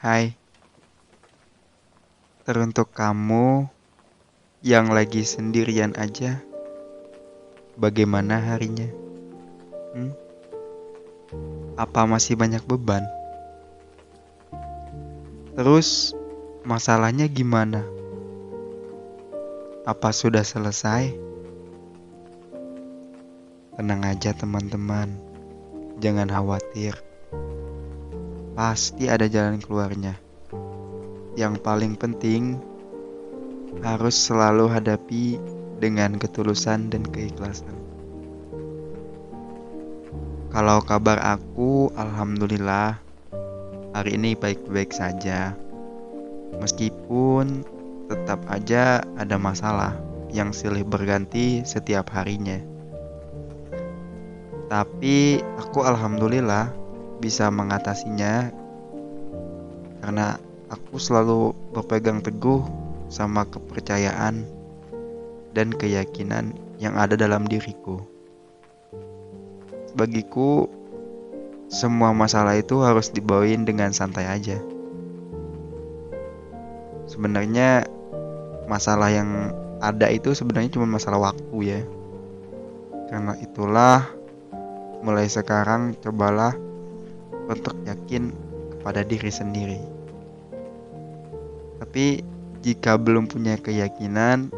Hai, teruntuk kamu yang lagi sendirian aja, bagaimana harinya? Hmm? Apa masih banyak beban? Terus, masalahnya gimana? Apa sudah selesai? Tenang aja teman-teman, jangan khawatir. Pasti ada jalan keluarnya. Yang paling penting, harus selalu hadapi dengan ketulusan dan keikhlasan. Kalau kabar aku, alhamdulillah, hari ini baik-baik saja. Meskipun tetap aja ada masalah yang silih berganti setiap harinya. Tapi aku alhamdulillah bisa mengatasinya karena aku selalu berpegang teguh sama kepercayaan dan keyakinan yang ada dalam diriku. Bagiku, semua masalah itu harus dibawain dengan santai aja. Sebenarnya masalah yang ada itu sebenarnya cuma masalah waktu ya. Karena itulah mulai sekarang cobalah untuk yakin kepada diri sendiri. Tapi jika belum punya keyakinan,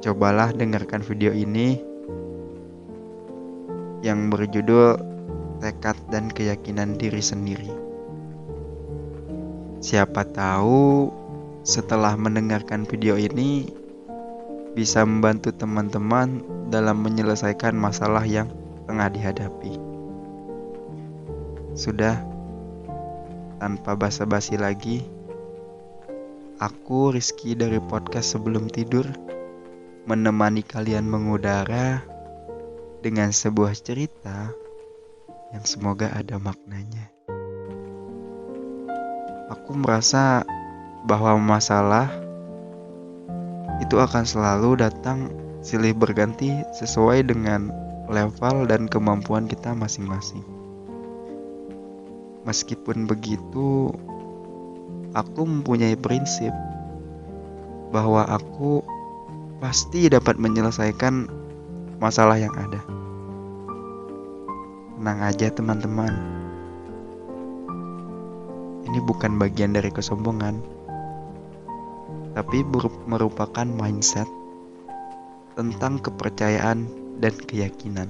cobalah dengarkan video ini yang berjudul Tekad dan Keyakinan Diri Sendiri. Siapa tahu setelah mendengarkan video ini bisa membantu teman-teman dalam menyelesaikan masalah yang tengah dihadapi. Sudah, tanpa basa-basi lagi, aku Rizky dari podcast Sebelum Tidur menemani kalian mengudara dengan sebuah cerita yang semoga ada maknanya. Aku merasa bahwa masalah itu akan selalu datang silih berganti sesuai dengan level dan kemampuan kita masing-masing. Meskipun begitu, aku mempunyai prinsip bahwa aku pasti dapat menyelesaikan masalah yang ada. Tenang aja teman-teman. Ini bukan bagian dari kesombongan, tapi merupakan mindset tentang kepercayaan dan keyakinan.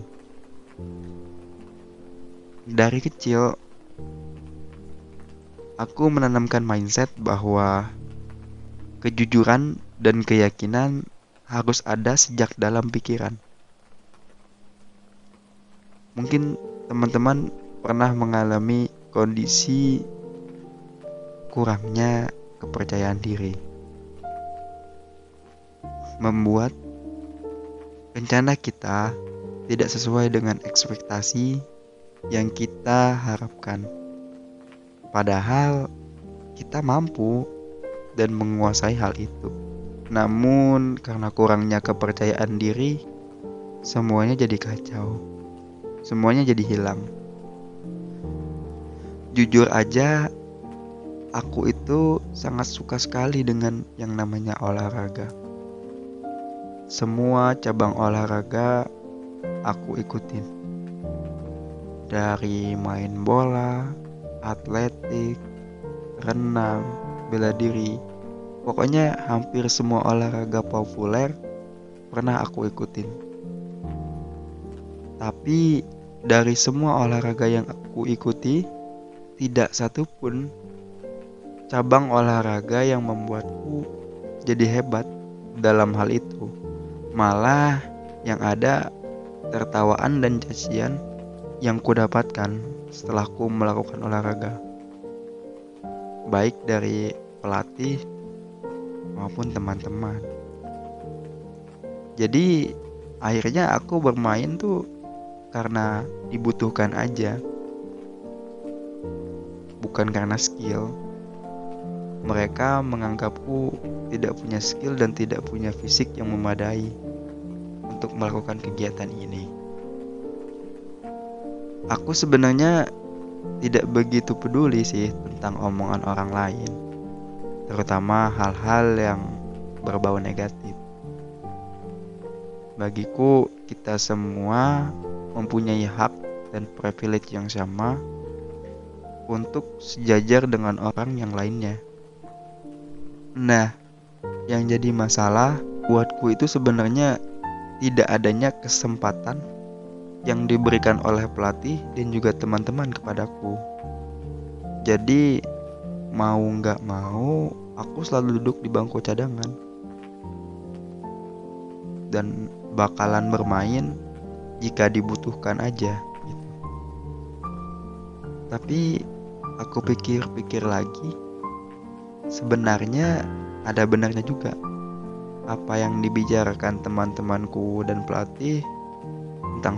Dari kecil, aku menanamkan mindset bahwa kejujuran dan keyakinan harus ada sejak dalam pikiran. Mungkin teman-teman pernah mengalami kondisi kurangnya kepercayaan diri, membuat rencana kita tidak sesuai dengan ekspektasi yang kita harapkan. Padahal kita mampu dan menguasai hal itu. Namun karena kurangnya kepercayaan diri, semuanya jadi kacau. Semuanya jadi hilang. Jujur aja, aku itu sangat suka sekali dengan yang namanya olahraga. Semua cabang olahraga aku ikutin. Dari main bola, atletik, renang, bela diri. Pokoknya hampir semua olahraga populer pernah aku ikutin. Tapi dari semua olahraga yang aku ikuti, tidak satu pun cabang olahraga yang membuatku jadi hebat dalam hal itu. Malah yang ada tertawaan dan cacian yang kudapatkan setelah ku melakukan olahraga, baik dari pelatih maupun teman-teman. Jadi akhirnya aku bermain tuh karena dibutuhkan aja, bukan karena skill. Mereka menganggapku tidak punya skill dan tidak punya fisik yang memadai untuk melakukan kegiatan ini. Aku sebenarnya tidak begitu peduli sih tentang omongan orang lain, terutama hal-hal yang berbau negatif. Bagiku, kita semua mempunyai hak dan privilege yang sama untuk sejajar dengan orang yang lainnya. Nah, yang jadi masalah buatku itu sebenarnya tidak adanya kesempatan yang diberikan oleh pelatih dan juga teman-teman kepadaku. Jadi, mau nggak mau, aku selalu duduk di bangku cadangan dan bakalan bermain jika dibutuhkan aja gitu. Tapi aku pikir-pikir lagi, sebenarnya ada benarnya juga apa yang dibicarakan teman-temanku dan pelatih tentang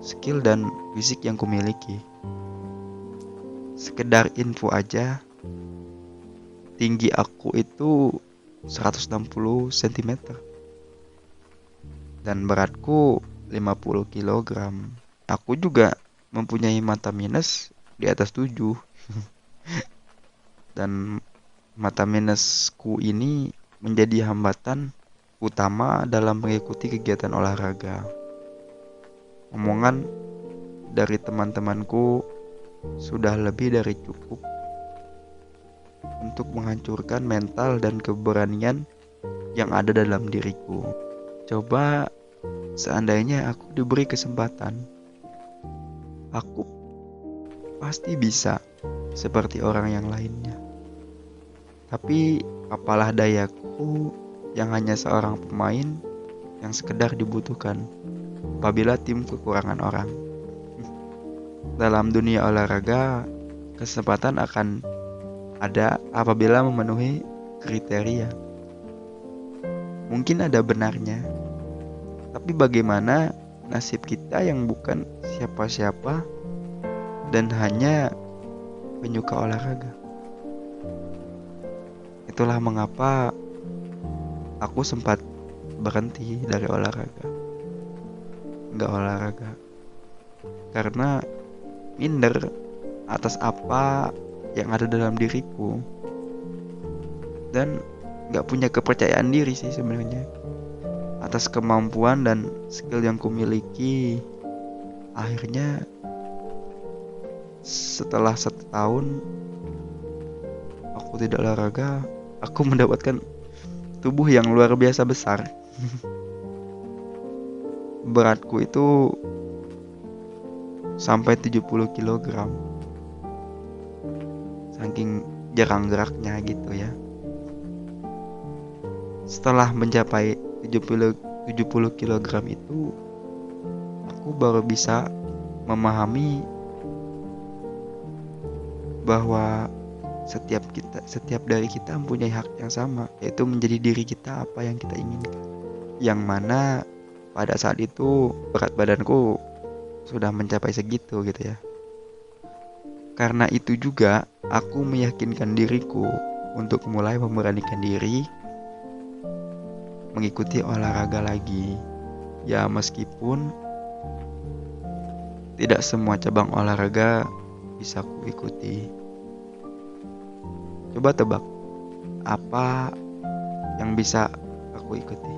skill dan fisik yang kumiliki. Sekedar info aja, tinggi aku itu 160 cm dan beratku 50 kilogram. Aku juga mempunyai mata minus di atas 7. Dan mata minusku ini menjadi hambatan utama dalam mengikuti kegiatan olahraga. Omongan dari teman-temanku sudah lebih dari cukup untuk menghancurkan mental dan keberanian yang ada dalam diriku. Coba seandainya aku diberi kesempatan, aku pasti bisa seperti orang yang lainnya. Tapi apalah dayaku yang hanya seorang pemain yang sekedar dibutuhkan apabila tim kekurangan orang. Dalam dunia olahraga, kesempatan akan ada apabila memenuhi kriteria. Mungkin ada benarnya, tapi bagaimana nasib kita yang bukan siapa-siapa dan hanya penyuka olahraga? Itulah mengapa aku sempat berhenti dari olahraga. Nggak olahraga. Karena minder atas apa yang ada dalam diriku. Dan nggak punya kepercayaan diri sih sebenarnya atas kemampuan dan skill yang kumiliki. Akhirnya setelah 1 tahun aku tidak olahraga, aku mendapatkan tubuh yang luar biasa besar. Beratku itu sampai 70 kg. Saking jarang geraknya gitu ya. Setelah mencapai 70 kg itu, aku baru bisa memahami bahwa setiap dari kita mempunyai hak yang sama, yaitu menjadi diri kita apa yang kita inginkan. Yang mana pada saat itu berat badanku sudah mencapai segitu gitu ya. Karena itu juga aku meyakinkan diriku untuk mulai memberanikan diri mengikuti olahraga lagi. Ya meskipun tidak semua cabang olahraga bisa ku ikuti. Coba tebak, apa yang bisa aku ikuti?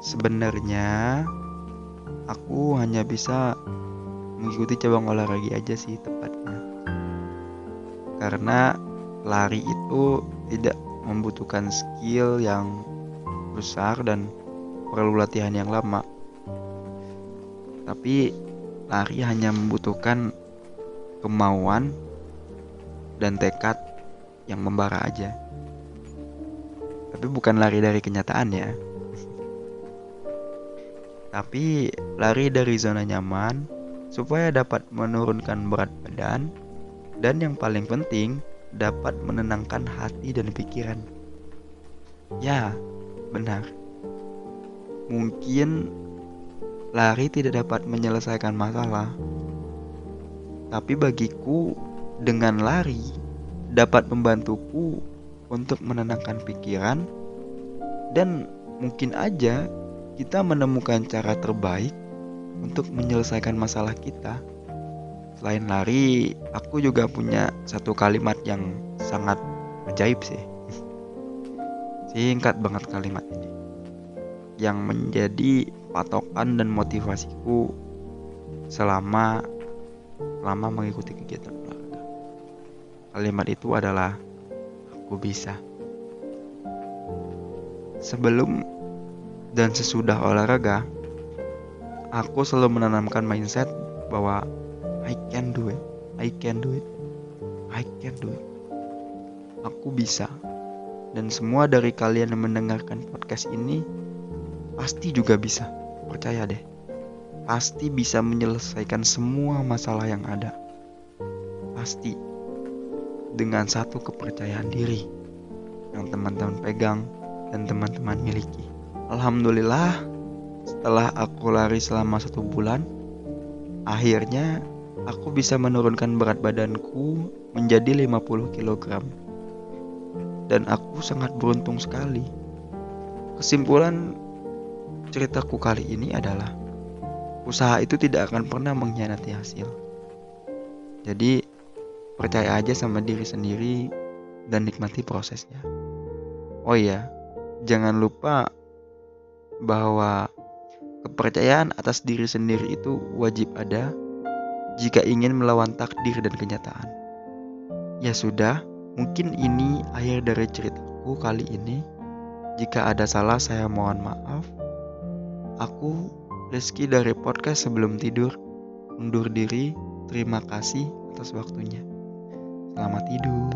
Sebenarnya aku hanya bisa mengikuti cabang olahraga aja sih tepatnya. Karena lari itu tidak membutuhkan skill yang besar dan perlu latihan yang lama. Tapi lari hanya membutuhkan kemauan dan tekad yang membara aja. Tapi bukan lari dari kenyataan ya. Tapi lari dari zona nyaman supaya dapat menurunkan berat badan dan yang paling penting dapat menenangkan hati dan pikiran. Ya, benar. Mungkin lari tidak dapat menyelesaikan masalah. Tapi bagiku dengan lari dapat membantuku untuk menenangkan pikiran dan mungkin aja kita menemukan cara terbaik untuk menyelesaikan masalah kita. Selain lari, aku juga punya satu kalimat yang sangat ajaib sih. Singkat banget kalimat ini, yang menjadi patokan dan motivasiku selama mengikuti kegiatan olahraga. Kalimat itu adalah aku bisa. Sebelum dan sesudah olahraga, aku selalu menanamkan mindset bahwa I can do it, I can do it, I can do it. Aku bisa. Dan semua dari kalian yang mendengarkan podcast ini pasti juga bisa. Percaya deh. Pasti bisa menyelesaikan semua masalah yang ada. Pasti. Dengan satu kepercayaan diri yang teman-teman pegang dan teman-teman miliki. Alhamdulillah, setelah aku lari selama 1 bulan, akhirnya aku bisa menurunkan berat badanku menjadi 50 kg. Dan aku sangat beruntung sekali. Kesimpulan ceritaku kali ini adalah usaha itu tidak akan pernah mengkhianati hasil. Jadi percaya aja sama diri sendiri dan nikmati prosesnya. Oh iya, jangan lupa bahwa kepercayaan atas diri sendiri itu wajib ada jika ingin melawan takdir dan kenyataan. Ya sudah, mungkin ini akhir dari ceritaku kali ini. Jika ada salah saya mohon maaf. Aku, Rizky dari podcast Sebelum Tidur, undur diri. Terima kasih atas waktunya. Selamat tidur.